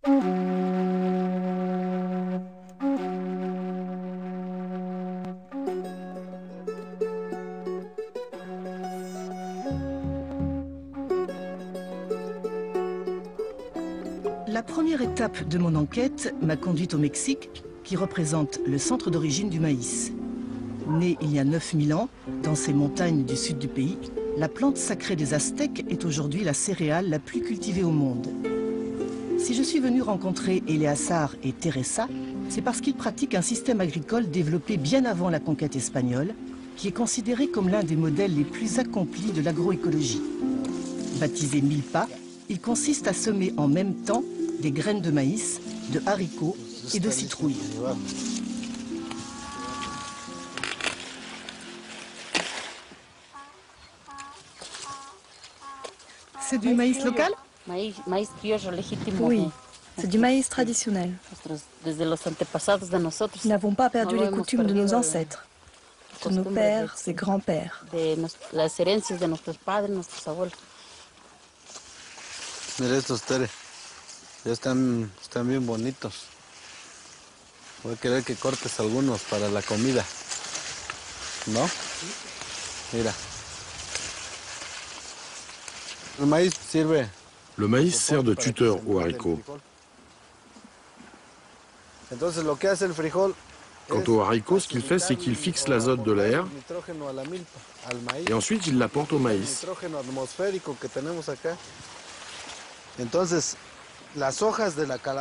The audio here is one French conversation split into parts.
La première étape de mon enquête m'a conduite au Mexique, qui représente le centre d'origine du maïs. Née il y a 9000 ans, dans ces montagnes du sud du pays, la plante sacrée des Aztèques est aujourd'hui la céréale la plus cultivée au monde. Si je suis venue rencontrer Eleazar et Teresa, c'est parce qu'ils pratiquent un système agricole développé bien avant la conquête espagnole, qui est considéré comme l'un des modèles les plus accomplis de l'agroécologie. Baptisé milpa, il consiste à semer en même temps des graines de maïs, de haricots et de citrouilles. C'est du maïs local? Oui, c'est du maïs traditionnel. Nous n'avons pas perdu les coutumes de nos ancêtres, de nos pères et grands-pères. Mira estos, Tere. Ya están bien bonitos. Voy a querer que cortes algunos para la comida. ¿No? Mira. El maíz sirve. Le maïs sert de tuteur aux haricots. Entonces lo que hace el frijol. Quant au haricot, ce qu'il fait, c'est qu'il fixe l'azote de l'air et ensuite il l'apporte au maïs. Et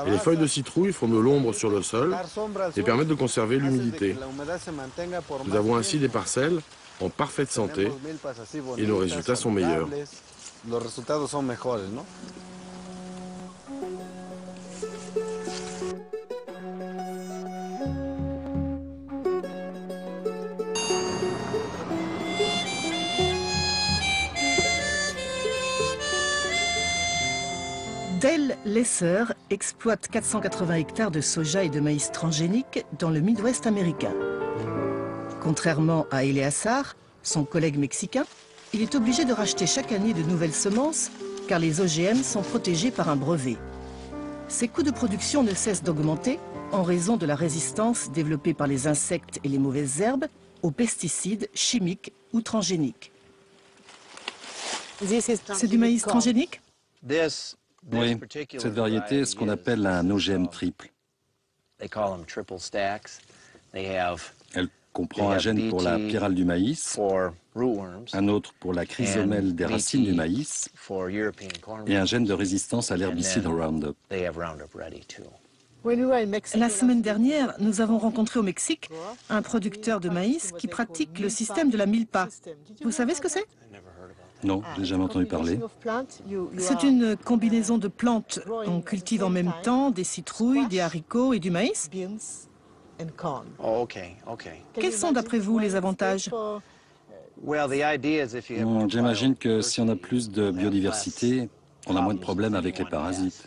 les feuilles de citrouille font de l'ombre sur le sol et permettent de conserver l'humidité. Nous avons ainsi des parcelles en parfaite santé et nos résultats sont meilleurs. Dale Lesser exploite 480 hectares de soja et de maïs transgénique dans le Midwest américain. Contrairement à Eleazar, son collègue mexicain, il est obligé de racheter chaque année de nouvelles semences car les OGM sont protégés par un brevet. Ses coûts de production ne cessent d'augmenter en raison de la résistance développée par les insectes et les mauvaises herbes aux pesticides chimiques ou transgéniques. C'est du maïs transgénique? Oui, cette variété est ce qu'on appelle un OGM triple. Elle comprend un gène pour la pyrale du maïs, un autre pour la chrysomèle des racines du maïs et un gène de résistance à l'herbicide Roundup. La semaine dernière, nous avons rencontré au Mexique un producteur de maïs qui pratique le système de la milpa. Vous savez ce que c'est? Non, je n'ai jamais entendu parler. C'est une combinaison de plantes. On cultive en même temps des citrouilles, des haricots et du maïs. Quels sont d'après vous les avantages? J'imagine que si on a plus de biodiversité, on a moins de problèmes avec les parasites.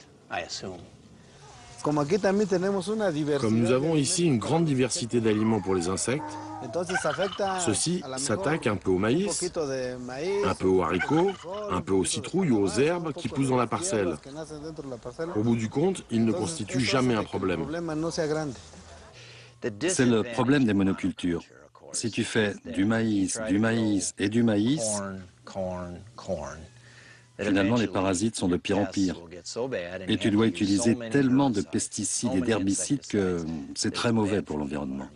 Comme nous avons ici une grande diversité d'aliments pour les insectes, ceux-ci s'attaquent un peu au maïs, un peu aux haricots, un peu aux citrouilles ou aux herbes qui poussent dans la parcelle. Au bout du compte, ils ne constituent jamais un problème. C'est le problème des monocultures. Si tu fais du maïs et du maïs, finalement les parasites sont de pire en pire. Et tu dois utiliser tellement de pesticides et d'herbicides que c'est très mauvais pour l'environnement.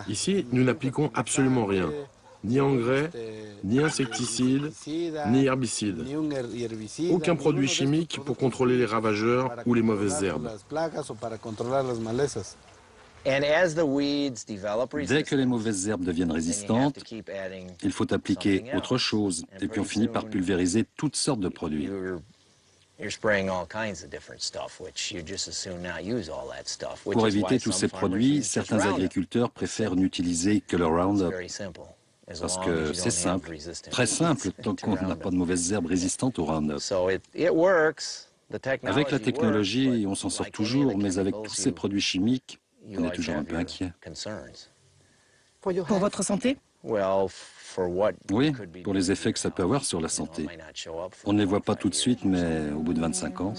Ici, nous n'appliquons absolument rien. Ni engrais, ni insecticides, ni herbicides. Aucun produit chimique pour contrôler les ravageurs ou les mauvaises herbes. Dès que les mauvaises herbes deviennent résistantes, il faut appliquer autre chose. Et puis on finit par pulvériser toutes sortes de produits. Pour éviter tous ces produits, certains agriculteurs préfèrent n'utiliser que le Roundup. Parce que c'est simple, très simple, tant qu'on n'a pas de mauvaises herbes résistantes au Roundup. Avec la technologie, on s'en sort toujours, mais avec tous ces produits chimiques, on est toujours un peu inquiet. Pour votre santé? Oui, pour les effets que ça peut avoir sur la santé. On ne les voit pas tout de suite, mais au bout de 25 ans.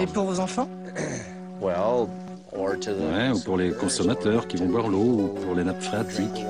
Et pour vos enfants? Ouais, ou pour les consommateurs qui vont boire l'eau, ou pour les nappes phréatiques.